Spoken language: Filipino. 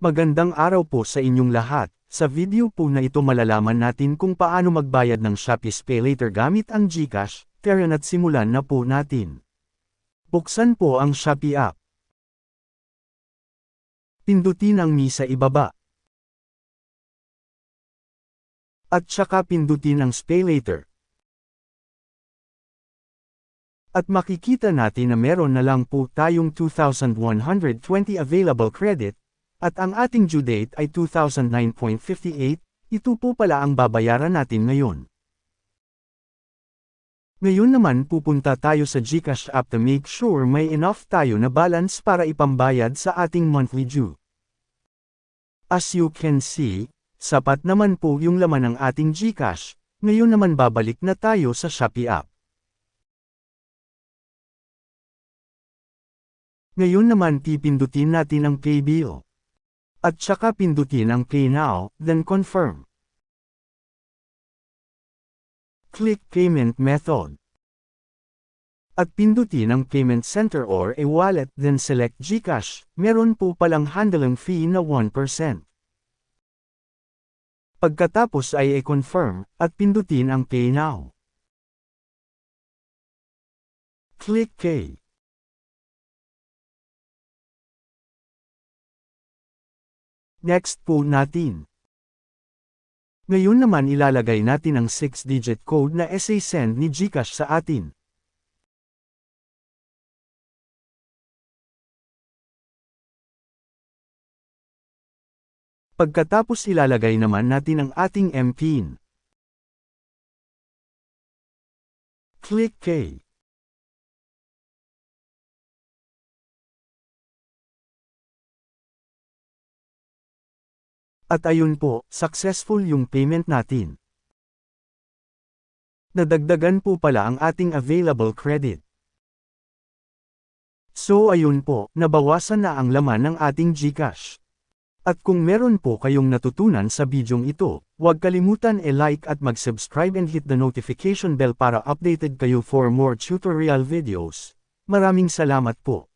Magandang araw po sa inyong lahat. Sa video po na ito malalaman natin kung paano magbayad ng Shopee SpayLater gamit ang GCash. Tara na't simulan na po natin. Buksan po ang Shopee app. Pindutin ang Mi sa ibaba. At saka pindutin ang SpayLater. At makikita natin na meron na lang po tayong 2,120 available credit, at ang ating due date ay 2009.58, ito po pala ang babayaran natin ngayon. Ngayon naman pupunta tayo sa GCash app to make sure may enough tayo na balance para ipambayad sa ating monthly due. As you can see, sapat naman po yung laman ng ating GCash, ngayon naman babalik na tayo sa Shopee app. Ngayon naman pipindutin natin ang Pay Bill. At saka pindutin ang Pay Now, then Confirm. Click Payment Method. At pindutin ang Payment Center or a wallet, then select GCash, meron po palang handling fee na 1%. Pagkatapos ay i-confirm, at pindutin ang Pay Now. Click Pay. Next po natin. Ngayon naman ilalagay natin ang 6-digit code na SA-send ni GCash sa atin. Pagkatapos ilalagay naman natin ang ating MPIN. Click Pay. At ayun po, successful yung payment natin. Nadagdagan po pala ang ating available credit. So ayun po, nabawasan na ang laman ng ating GCash. At kung meron po kayong natutunan sa bidyong ito, huwag kalimutan i-like at mag-subscribe and hit the notification bell para updated kayo for more tutorial videos. Maraming salamat po.